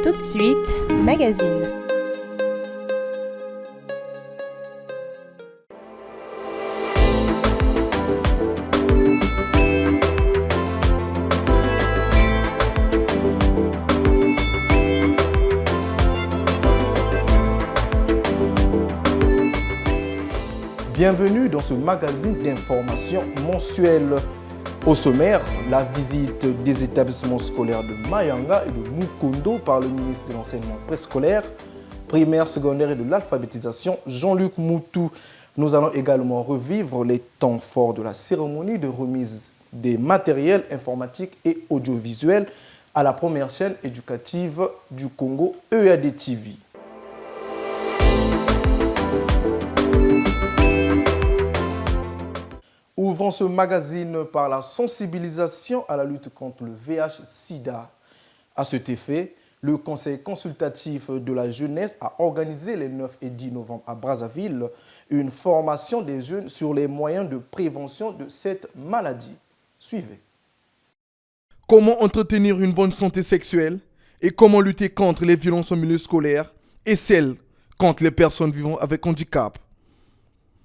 Tout de suite, magazine. Bienvenue dans ce magazine d'information mensuel. Au sommaire, la visite des établissements scolaires de Mayanga et de Mukondo par le ministre de l'enseignement préscolaire, primaire, secondaire et de l'alphabétisation, Jean-Luc Moutou. Nous allons également revivre les temps forts de la cérémonie de remise des matériels informatiques et audiovisuels à la première chaîne éducative du Congo, EAD TV. Ouvrons ce magazine par la sensibilisation à la lutte contre le VIH-Sida. À cet effet, le Conseil consultatif de la jeunesse a organisé les 9 et 10 novembre à Brazzaville une formation des jeunes sur les moyens de prévention de cette maladie. Suivez. Comment entretenir une bonne santé sexuelle et comment lutter contre les violences au milieu scolaire et celles contre les personnes vivant avec handicap.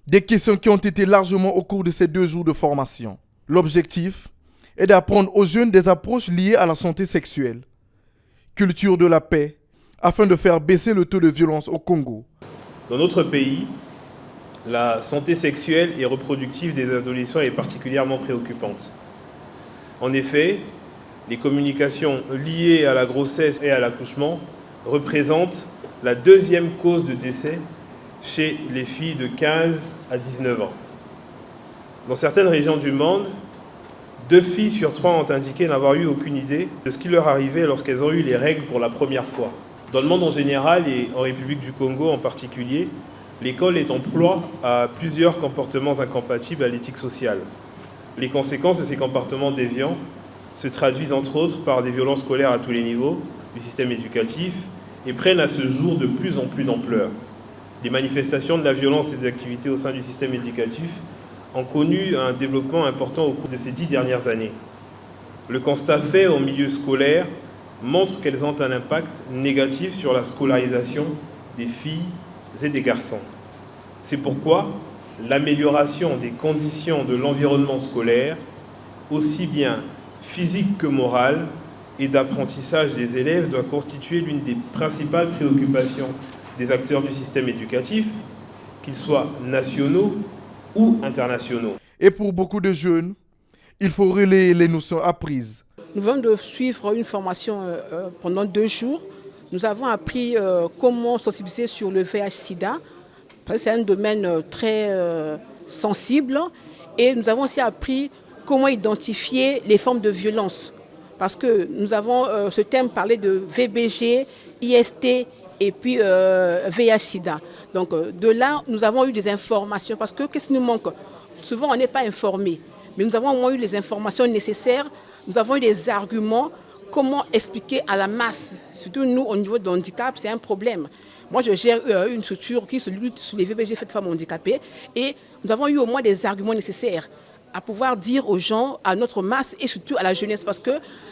Des questions qui ont été largement au cours de ces 2 jours de formation. L'objectif est d'apprendre aux jeunes des approches liées à la santé sexuelle, culture de la paix, afin de faire baisser le taux de violence au Congo. Dans notre pays, la santé sexuelle et reproductive des adolescents est particulièrement préoccupante. En effet, les communications liées à la grossesse et à l'accouchement représentent la 2e cause de décès chez les filles de 15 à 19 ans. Dans certaines régions du monde, 2 filles sur 3 ont indiqué n'avoir eu aucune idée de ce qui leur arrivait lorsqu'elles ont eu les règles pour la première fois. Dans le monde en général et en République du Congo en particulier, l'école est en proie à plusieurs comportements incompatibles à l'éthique sociale. Les conséquences de ces comportements déviants se traduisent entre autres par des violences scolaires à tous les niveaux du système éducatif et prennent à ce jour de plus en plus d'ampleur. Les manifestations de la violence et des activités au sein du système éducatif ont connu un développement important au cours de ces 10 dernières années. Le constat fait au milieu scolaire montre qu'elles ont un impact négatif sur la scolarisation des filles et des garçons. C'est pourquoi l'amélioration des conditions de l'environnement scolaire, aussi bien physique que morale, et d'apprentissage des élèves doit constituer l'une des principales préoccupations des acteurs du système éducatif, qu'ils soient nationaux ou internationaux. Et pour beaucoup de jeunes, il faut relayer les notions apprises. Nous venons de suivre une formation pendant 2 jours. Nous avons appris comment sensibiliser sur le VIH-Sida, parce que c'est un domaine très sensible. Et nous avons aussi appris comment identifier les formes de violence. Parce que nous avons ce thème parlé de VBG, IST, et puis VIH-Sida. Donc de là, nous avons eu des informations, parce que qu'est-ce qui nous manque? Souvent, on n'est pas informé, mais nous avons au moins eu les informations nécessaires, nous avons eu des arguments, comment expliquer à la masse, surtout nous, au niveau de handicap, c'est un problème. Moi, je gère une structure qui se lutte sur les VBG faites femmes handicapées, et nous avons eu au moins des arguments nécessaires à pouvoir dire aux gens, à notre masse et surtout à la jeunesse, parce que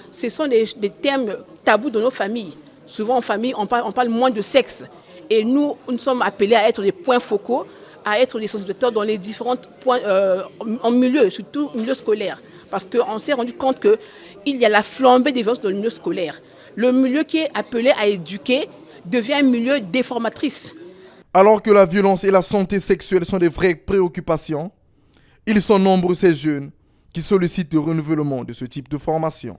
ce sont des thèmes tabous dans nos familles. Souvent en famille, on parle moins de sexe. Et nous sommes appelés à être des points focaux, à être des sensibilisateurs dans les différents points en milieu, surtout au milieu scolaire. Parce qu'on s'est rendu compte qu'il y a la flambée des violences dans le milieu scolaire. Le milieu qui est appelé à éduquer devient un milieu déformatrice. Alors que la violence et la santé sexuelle sont des vraies préoccupations, ils sont nombreux ces jeunes qui sollicitent le renouvellement de ce type de formation.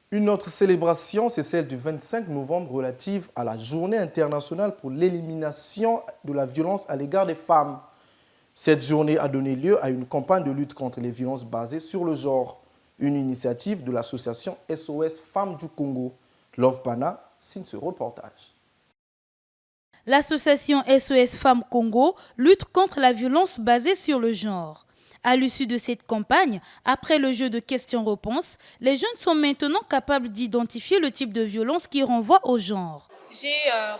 Une autre célébration, c'est celle du 25 novembre relative à la Journée internationale pour l'élimination de la violence à l'égard des femmes. Cette journée a donné lieu à une campagne de lutte contre les violences basées sur le genre, une initiative de l'association SOS Femmes du Congo. Love Bana signe ce reportage. L'association SOS Femmes Congo lutte contre la violence basée sur le genre. À l'issue de cette campagne, après le jeu de questions-réponses, les jeunes sont maintenant capables d'identifier le type de violence qui renvoie au genre. J'ai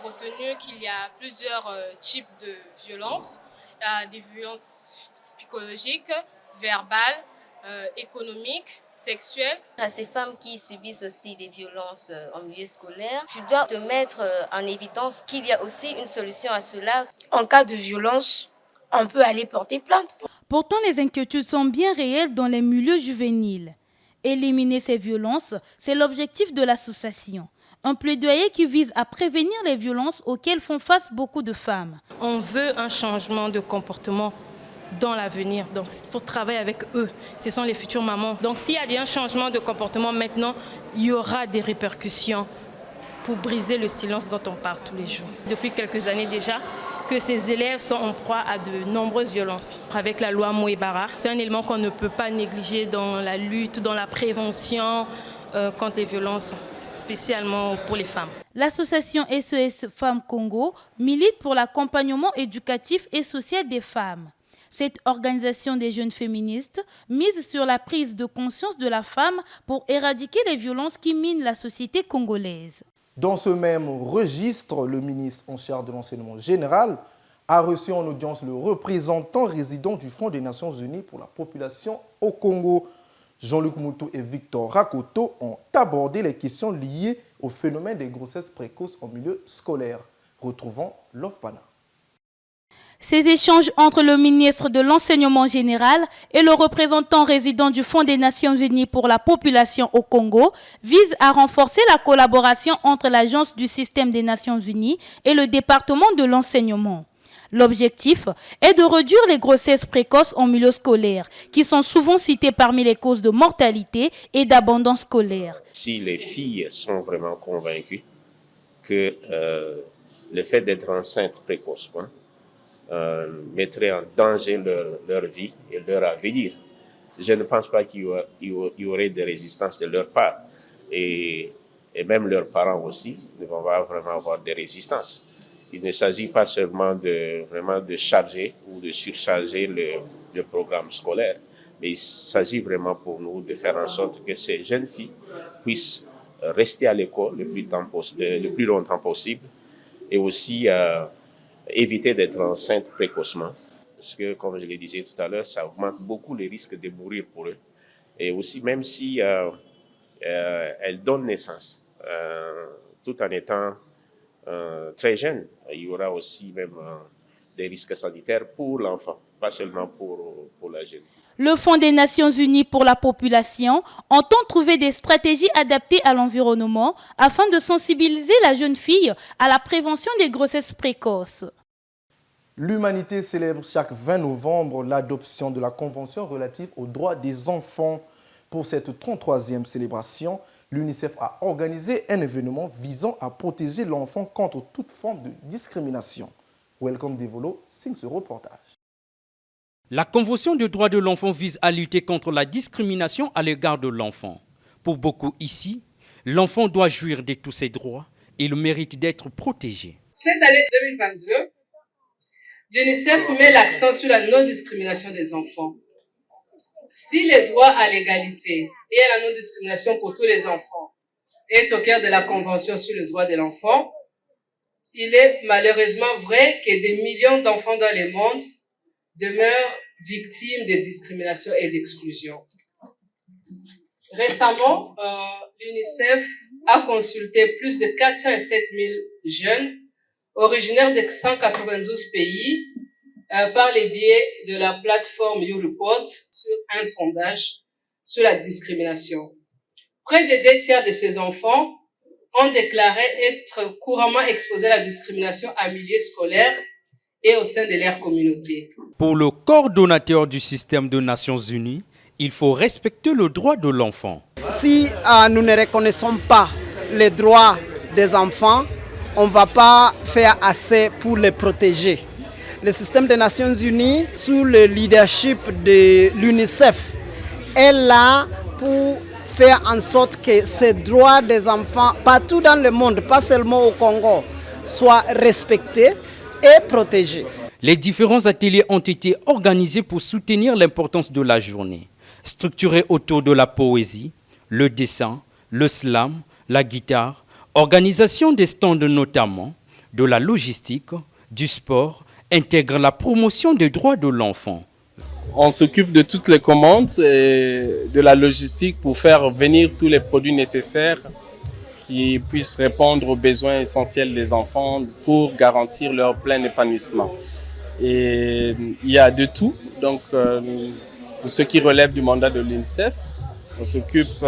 retenu qu'il y a plusieurs types de violences. Il y a des violences psychologiques, verbales, économiques, sexuelles. À ces femmes qui subissent aussi des violences en milieu scolaire, tu dois te mettre en évidence qu'il y a aussi une solution à cela. En cas de violence, on peut aller porter plainte. Pourtant, les inquiétudes sont bien réelles dans les milieux juvéniles. Éliminer ces violences, c'est l'objectif de l'association. Un plaidoyer qui vise à prévenir les violences auxquelles font face beaucoup de femmes. On veut un changement de comportement dans l'avenir. Donc, il faut travailler avec eux. Ce sont les futures mamans. Donc, s'il y a un changement de comportement maintenant, il y aura des répercussions pour briser le silence dont on parle tous les jours. Depuis quelques années déjà, que ces élèves sont en proie à de nombreuses violences. Avec la loi Mouebara, c'est un élément qu'on ne peut pas négliger dans la lutte, dans la prévention contre les violences, spécialement pour les femmes. L'association SOS Femmes Congo milite pour l'accompagnement éducatif et social des femmes. Cette organisation des jeunes féministes mise sur la prise de conscience de la femme pour éradiquer les violences qui minent la société congolaise. Dans ce même registre, le ministre en charge de l'enseignement général a reçu en audience le représentant résident du Fonds des Nations Unies pour la population au Congo. Jean-Luc Moutou et Victor Rakoto ont abordé les questions liées au phénomène des grossesses précoces en milieu scolaire. Retrouvons l'OFPANA. Ces échanges entre le ministre de l'Enseignement général et le représentant résident du Fonds des Nations Unies pour la population au Congo visent à renforcer la collaboration entre l'Agence du système des Nations Unies et le département de l'enseignement. L'objectif est de réduire les grossesses précoces en milieu scolaire, qui sont souvent citées parmi les causes de mortalité et d'abandon scolaire. Si les filles sont vraiment convaincues que le fait d'être enceinte précocement mettrait en danger leur vie et leur avenir, je ne pense pas qu'il y aurait de résistance de leur part. Et même leurs parents aussi ne vont pas vraiment avoir de résistance. Il ne s'agit pas seulement de charger ou de surcharger le programme scolaire, mais il s'agit vraiment pour nous de faire en sorte que ces jeunes filles puissent rester à l'école le plus longtemps possible et aussi éviter d'être enceintes précocement. Parce que, comme je le disais tout à l'heure, ça augmente beaucoup les risques de mourir pour eux. Et aussi, même si elles donnent naissance, tout en étant très jeune, il y aura aussi même des risques sanitaires pour l'enfant, pas seulement pour la jeune fille. Le Fonds des Nations Unies pour la population entend trouver des stratégies adaptées à l'environnement afin de sensibiliser la jeune fille à la prévention des grossesses précoces. L'humanité célèbre chaque 20 novembre l'adoption de la Convention relative aux droits des enfants. Pour cette 33e célébration, l'UNICEF a organisé un événement visant à protéger l'enfant contre toute forme de discrimination. Welcome Devolo signe ce reportage. La Convention des droits de l'enfant vise à lutter contre la discrimination à l'égard de l'enfant. Pour beaucoup ici, l'enfant doit jouir de tous ses droits et il mérite d'être protégé. Cette année 2022, l'UNICEF met l'accent sur la non-discrimination des enfants. Si le droit à l'égalité et à la non-discrimination pour tous les enfants est au cœur de la Convention sur le droit de l'enfant, il est malheureusement vrai que des millions d'enfants dans le monde demeurent victimes de discrimination et d'exclusion. Récemment, l'UNICEF a consulté plus de 407 000 jeunes originaires de 192 pays par les biais de la plateforme YouReport sur un sondage sur la discrimination. Près de 2 tiers de ces enfants ont déclaré être couramment exposés à la discrimination en milieu scolaire et au sein de leur communauté. Pour le coordonnateur du système des Nations Unies, il faut respecter le droit de l'enfant. Si nous ne reconnaissons pas les droits des enfants, on ne va pas faire assez pour les protéger. Le système des Nations Unies, sous le leadership de l'UNICEF, est là pour faire en sorte que ces droits des enfants, partout dans le monde, pas seulement au Congo, soient respectés et protégés. Les différents ateliers ont été organisés pour soutenir l'importance de la journée, structurés autour de la poésie, le dessin, le slam, la guitare, organisation des stands notamment, de la logistique, du sport, intègre la promotion des droits de l'enfant. On s'occupe de toutes les commandes et de la logistique pour faire venir tous les produits nécessaires qui puissent répondre aux besoins essentiels des enfants pour garantir leur plein épanouissement. Et il y a de tout. Donc, pour ce qui relève du mandat de l'UNICEF, on s'occupe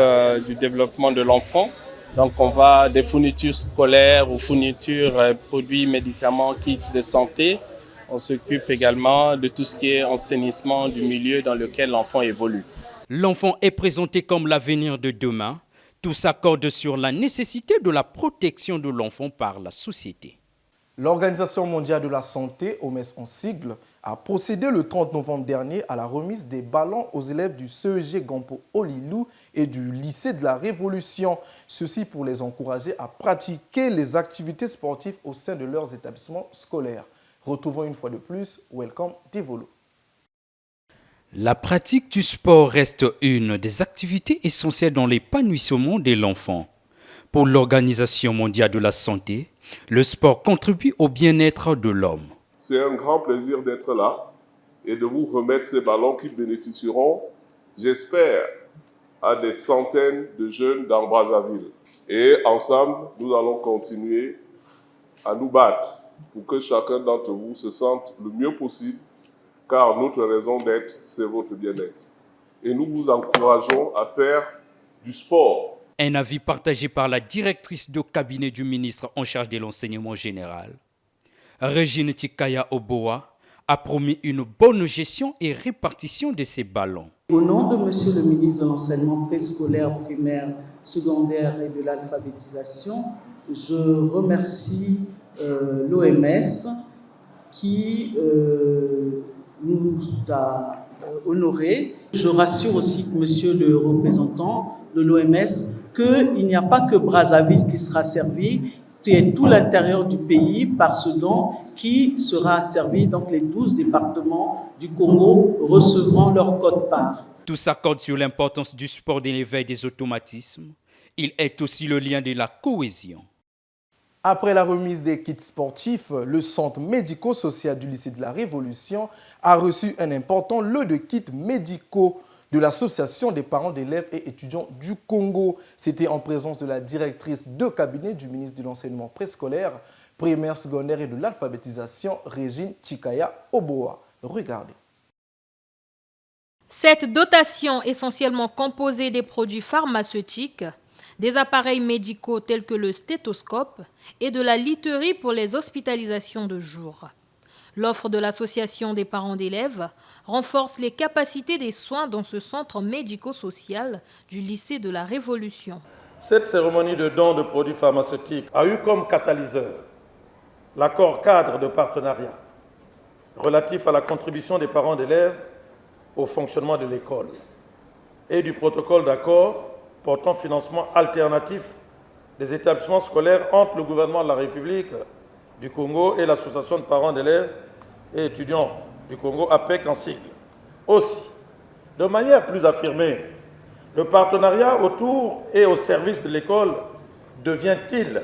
du développement de l'enfant. Donc, on va des fournitures scolaires aux fournitures, produits, médicaments, kits de santé. On s'occupe également de tout ce qui est assainissement du milieu dans lequel l'enfant évolue. L'enfant est présenté comme l'avenir de demain. Tout s'accorde sur la nécessité de la protection de l'enfant par la société. L'Organisation mondiale de la santé, OMS en sigle, a procédé le 30 novembre dernier à la remise des ballons aux élèves du CEG Gampo Olilou et du lycée de la Révolution. Ceci pour les encourager à pratiquer les activités sportives au sein de leurs établissements scolaires. Retrouvons une fois de plus Welcome Devolo. La pratique du sport reste une des activités essentielles dans l'épanouissement de l'enfant. Pour l'Organisation mondiale de la santé, le sport contribue au bien-être de l'homme. C'est un grand plaisir d'être là et de vous remettre ces ballons qui bénéficieront, j'espère, à des centaines de jeunes dans Brazzaville. Et ensemble, nous allons continuer à nous battre pour que chacun d'entre vous se sente le mieux possible, car notre raison d'être, c'est votre bien-être. Et nous vous encourageons à faire du sport. Un avis partagé par la directrice de cabinet du ministre en charge de l'enseignement général. Régine Tikaya Oboa a promis une bonne gestion et répartition de ces ballons. Au nom de Monsieur le ministre de l'enseignement préscolaire, primaire, secondaire et de l'alphabétisation, je remercie l'OMS qui nous a honorés. Je rassure aussi Monsieur le représentant de l'OMS qu'il n'y a pas que Brazzaville qui sera servi, c'est tout l'intérieur du pays par ce don qui sera servi. Donc les 12 départements du Congo recevront leur quote-part. Tout s'accorde sur l'importance du sport de l'éveil des automatismes. Il est aussi le lien de la cohésion. Après la remise des kits sportifs, le centre médico-social du lycée de la Révolution a reçu un important lot de kits médicaux de l'Association des parents d'élèves et étudiants du Congo. C'était en présence de la directrice de cabinet du ministre de l'enseignement préscolaire, primaire, secondaire et de l'alphabétisation, Régine Tikaya Oboa. Regardez. Cette dotation, essentiellement composée des produits pharmaceutiques, des appareils médicaux tels que le stéthoscope et de la literie pour les hospitalisations de jour. L'offre de l'Association des parents d'élèves renforce les capacités des soins dans ce centre médico-social du lycée de la Révolution. Cette cérémonie de don de produits pharmaceutiques a eu comme catalyseur l'accord cadre de partenariat relatif à la contribution des parents d'élèves au fonctionnement de l'école et du protocole d'accord portant financement alternatif des établissements scolaires entre le gouvernement de la République du Congo et l'Association de parents d'élèves et étudiants du Congo, APEC en sigle. Aussi, de manière plus affirmée, le partenariat autour et au service de l'école devient-il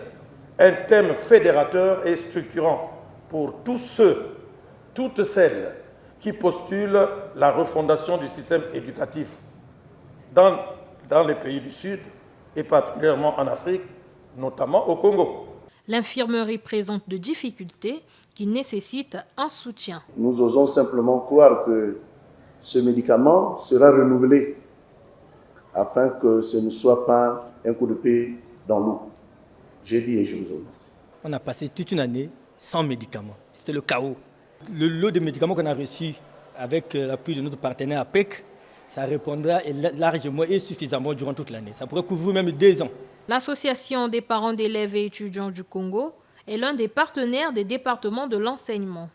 un thème fédérateur et structurant pour tous ceux, toutes celles qui postulent la refondation du système éducatif dans les pays du Sud et particulièrement en Afrique, notamment au Congo. L'infirmerie présente de difficultés qui nécessitent un soutien. Nous osons simplement croire que ce médicament sera renouvelé afin que ce ne soit pas un coup de pied dans l'eau. J'ai dit et je vous remercie. On a passé toute une année sans médicaments. C'était le chaos. Le lot de médicaments qu'on a reçu avec l'appui de notre partenaire APEC, ça répondra largement et suffisamment durant toute l'année. Ça pourrait couvrir même 2 ans. L'Association des parents d'élèves et étudiants du Congo est l'un des partenaires des départements de l'enseignement.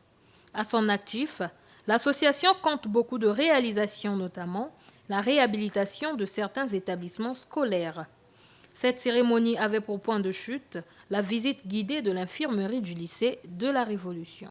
À son actif, l'association compte beaucoup de réalisations, notamment la réhabilitation de certains établissements scolaires. Cette cérémonie avait pour point de chute la visite guidée de l'infirmerie du lycée de la Révolution.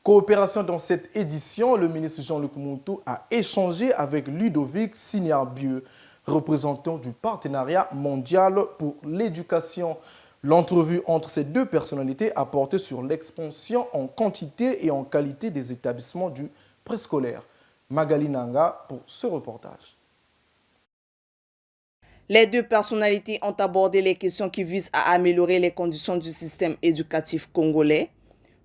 Coopération dans cette édition, le ministre Jean-Luc Moutou a échangé avec Ludovic Signarbieu, représentant du partenariat mondial pour l'éducation. L'entrevue entre ces deux personnalités a porté sur l'expansion en quantité et en qualité des établissements du préscolaire. Magali Nanga pour ce reportage. Les deux personnalités ont abordé les questions qui visent à améliorer les conditions du système éducatif congolais.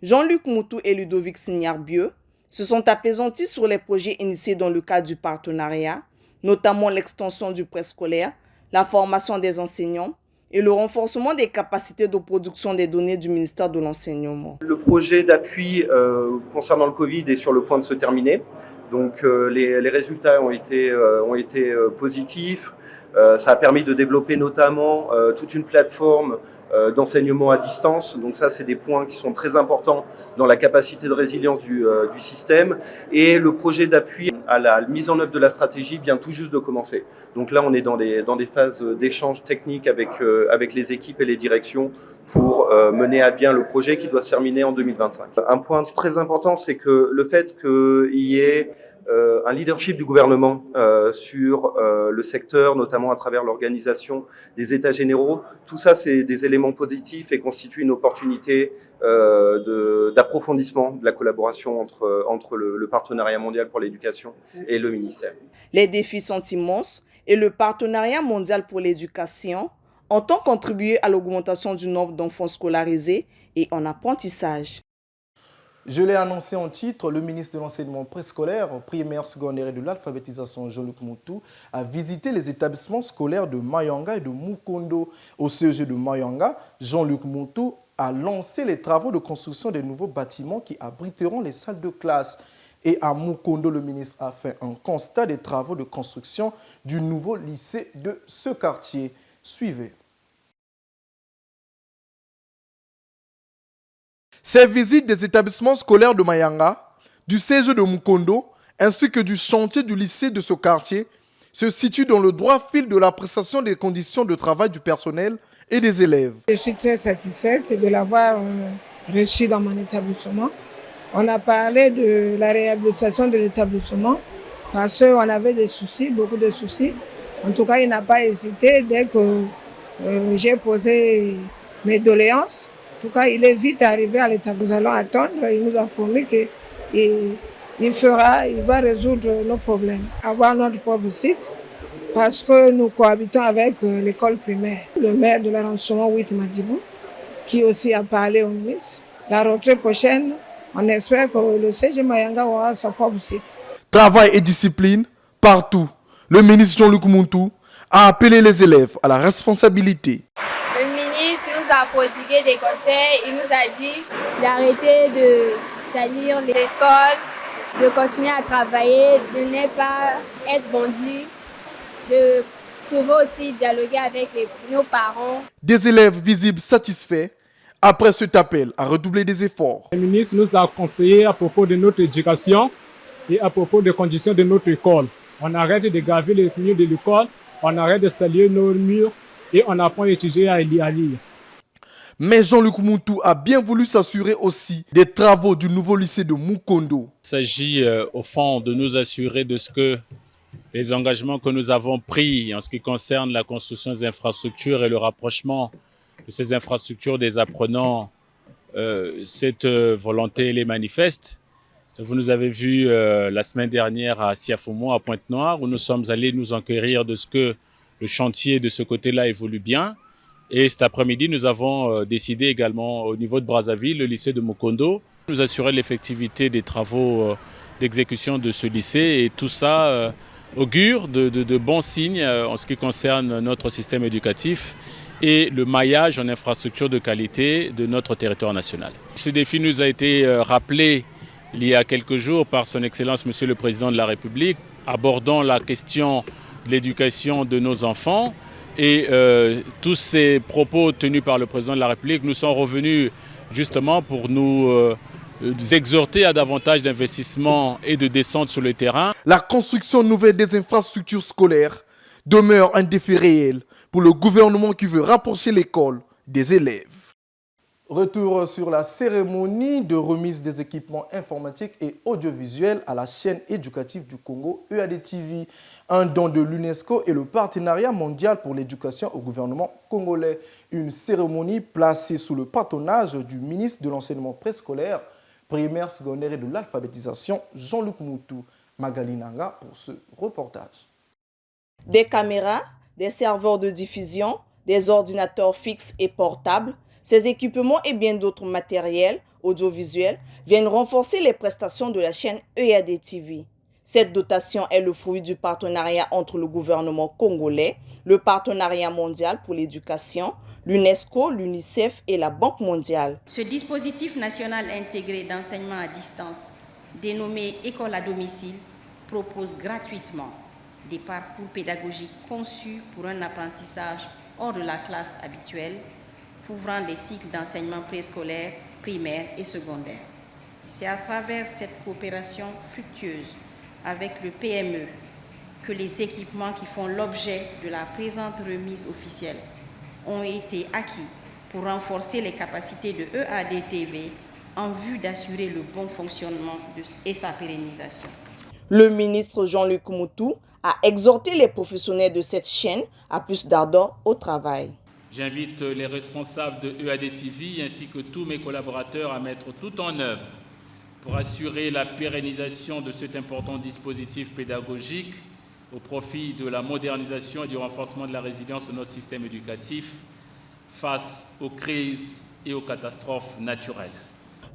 Jean-Luc Moutou et Ludovic Signarbieu se sont apaisantis sur les projets initiés dans le cadre du partenariat, notamment l'extension du préscolaire, la formation des enseignants et le renforcement des capacités de production des données du ministère de l'Enseignement. Le projet d'appui concernant le Covid est sur le point de se terminer. Donc les résultats ont été positifs. Ça a permis de développer notamment toute une plateforme d'enseignement à distance. Donc ça, c'est des points qui sont très importants dans la capacité de résilience du système. Et le projet d'appui à la mise en œuvre de la stratégie vient tout juste de commencer. Donc là, on est dans des phases d'échange technique avec les équipes et les directions pour mener à bien le projet qui doit se terminer en 2025. Un point très important, c'est que le fait qu'il y ait un leadership du gouvernement sur le secteur, notamment à travers l'organisation des États généraux. Tout ça, c'est des éléments positifs et constitue une opportunité d'approfondissement de la collaboration entre le partenariat mondial pour l'éducation et le ministère. Les défis sont immenses et le partenariat mondial pour l'éducation entend contribuer à l'augmentation du nombre d'enfants scolarisés et en apprentissage. Je l'ai annoncé en titre, le ministre de l'Enseignement préscolaire, primaire, secondaire et de l'alphabétisation, Jean-Luc Moutou, a visité les établissements scolaires de Mayanga et de Mukondo. Au CEG de Mayanga, Jean-Luc Moutou a lancé les travaux de construction des nouveaux bâtiments qui abriteront les salles de classe. Et à Mukondo, le ministre a fait un constat des travaux de construction du nouveau lycée de ce quartier. Suivez. Ces visites des établissements scolaires de Mayanga, du CEG de Mukondo, ainsi que du chantier du lycée de ce quartier, se situent dans le droit fil de l'appréciation des conditions de travail du personnel et des élèves. Je suis très satisfaite de l'avoir reçu dans mon établissement. On a parlé de la réhabilitation de l'établissement parce qu'on avait des soucis, beaucoup de soucis. En tout cas, il n'a pas hésité dès que j'ai posé mes doléances. En tout cas, il est vite arrivé à l'établissement. Nous allons attendre. Il nous a promis qu'il va résoudre nos problèmes. Avoir notre propre site parce que nous cohabitons avec l'école primaire. Le maire de l'arrondissement 8 Madibou, qui aussi a parlé au ministre. La rentrée prochaine, on espère que le CEG Mayanga aura son propre site. Travail et discipline partout. Le ministre Jean-Luc Moutou a appelé les élèves à la responsabilité. Le ministre nous a prodigué des conseils. Il nous a dit d'arrêter de salir l'école, de continuer à travailler, de ne pas être bandit, de souvent aussi dialoguer avec nos parents. Des élèves visibles satisfaits après cet appel à redoubler des efforts. Le ministre nous a conseillé à propos de notre éducation et à propos des conditions de notre école. On arrête de graver les murs de l'école, on arrête de salir nos murs et on apprend à étudier à lire. Mais Jean-Luc Moutou a bien voulu s'assurer aussi des travaux du nouveau lycée de Mukondo. Il s'agit au fond de nous assurer de ce que les engagements que nous avons pris en ce qui concerne la construction des infrastructures et le rapprochement de ces infrastructures des apprenants, cette volonté les manifeste. Vous nous avez vu la semaine dernière à Siafoumou, à Pointe-Noire, où nous sommes allés nous enquérir de ce que le chantier de ce côté-là évolue bien. Et cet après-midi, nous avons décidé également au niveau de Brazzaville, le lycée de Mukondo, nous assurer l'effectivité des travaux d'exécution de ce lycée. Et tout ça augure de bons signes en ce qui concerne notre système éducatif et le maillage en infrastructure de qualité de notre territoire national. Ce défi nous a été rappelé il y a quelques jours par son Excellence Monsieur le Président de la République, abordant la question de l'éducation de nos enfants. Et tous ces propos tenus par le Président de la République nous sont revenus justement pour nous exhorter à davantage d'investissements et de descente sur le terrain. La construction nouvelle des infrastructures scolaires demeure un défi réel pour le gouvernement qui veut rapprocher l'école des élèves. Retour sur la cérémonie de remise des équipements informatiques et audiovisuels à la chaîne éducative du Congo, EAD-TV, un don de l'UNESCO et le partenariat mondial pour l'éducation au gouvernement congolais. Une cérémonie placée sous le patronage du ministre de l'enseignement préscolaire, primaire, secondaire et de l'alphabétisation, Jean-Luc Moutou. Magali Nanga pour ce reportage. Des caméras, des serveurs de diffusion, des ordinateurs fixes et portables, ces équipements et bien d'autres matériels audiovisuels viennent renforcer les prestations de la chaîne EAD TV. Cette dotation est le fruit du partenariat entre le gouvernement congolais, le Partenariat mondial pour l'éducation, l'UNESCO, l'UNICEF et la Banque mondiale. Ce dispositif national intégré d'enseignement à distance, dénommé École à domicile, propose gratuitement des parcours pédagogiques conçus pour un apprentissage hors de la classe habituelle, couvrant les cycles d'enseignement préscolaire, primaire et secondaire. C'est à travers cette coopération fructueuse avec le PME que les équipements qui font l'objet de la présente remise officielle ont été acquis pour renforcer les capacités de EAD-TV en vue d'assurer le bon fonctionnement et sa pérennisation. Le ministre Jean-Luc Moutou a exhorté les professionnels de cette chaîne à plus d'ardeur au travail. J'invite les responsables de EAD-TV ainsi que tous mes collaborateurs à mettre tout en œuvre pour assurer la pérennisation de cet important dispositif pédagogique au profit de la modernisation et du renforcement de la résilience de notre système éducatif face aux crises et aux catastrophes naturelles.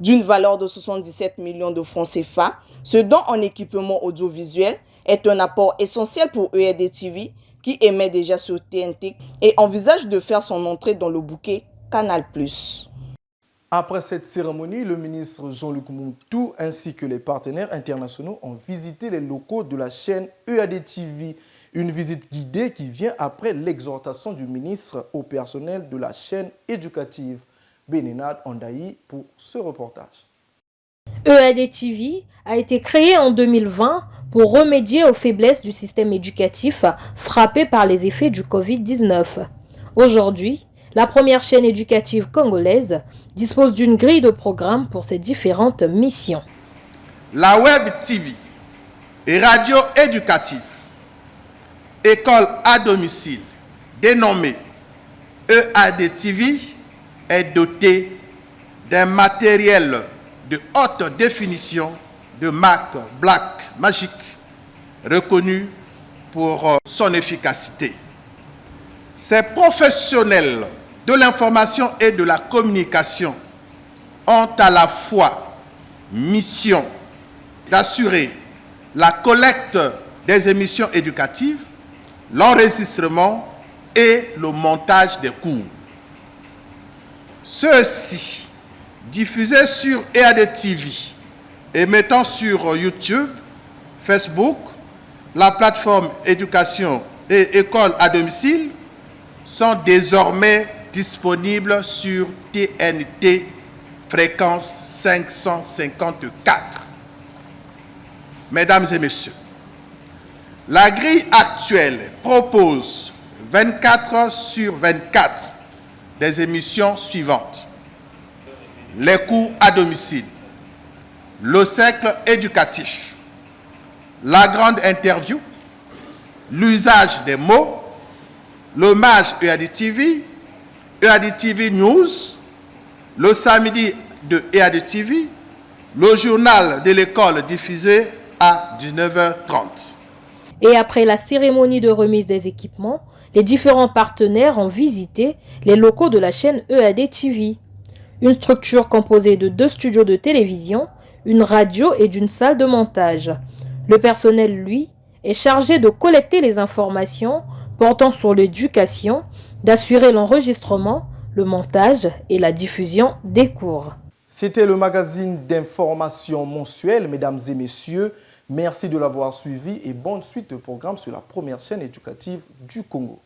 D'une valeur de 77 millions de francs CFA, ce don en équipement audiovisuel est un apport essentiel pour EAD TV qui émet déjà sur TNT et envisage de faire son entrée dans le bouquet Canal+. Après cette cérémonie, le ministre Jean-Luc Moutou ainsi que les partenaires internationaux ont visité les locaux de la chaîne EAD TV. Une visite guidée qui vient après l'exhortation du ministre au personnel de la chaîne éducative. Benenad Ondayi pour ce reportage. EAD TV a été créé en 2020 pour remédier aux faiblesses du système éducatif frappé par les effets du Covid-19. Aujourd'hui, la première chaîne éducative congolaise dispose d'une grille de programmes pour ses différentes missions. La Web TV et radio éducative, école à domicile, dénommée EAD TV, est dotée d'un matériel de haute définition de marque Blackmagic, reconnu pour son efficacité. Ces professionnels de l'information et de la communication ont à la fois mission d'assurer la collecte des émissions éducatives, l'enregistrement et le montage des cours. Ceux-ci, diffusés sur EAD TV et mettant sur YouTube, Facebook, la plateforme éducation et école à domicile, sont désormais disponibles sur TNT fréquence 554. Mesdames et messieurs, la grille actuelle propose 24 heures sur 24 des émissions suivantes. Les cours à domicile, le cercle éducatif, la grande interview, l'usage des mots, l'hommage EAD TV News, le samedi de EAD TV, le journal de l'école diffusé à 19h30. Et après la cérémonie de remise des équipements, les différents partenaires ont visité les locaux de la chaîne EAD TV. Une structure composée de 2 studios de télévision, une radio et d'une salle de montage. Le personnel, lui, est chargé de collecter les informations portant sur l'éducation, d'assurer l'enregistrement, le montage et la diffusion des cours. C'était le magazine d'information mensuel, mesdames et messieurs. Merci de l'avoir suivi et bonne suite de programme sur la première chaîne éducative du Congo.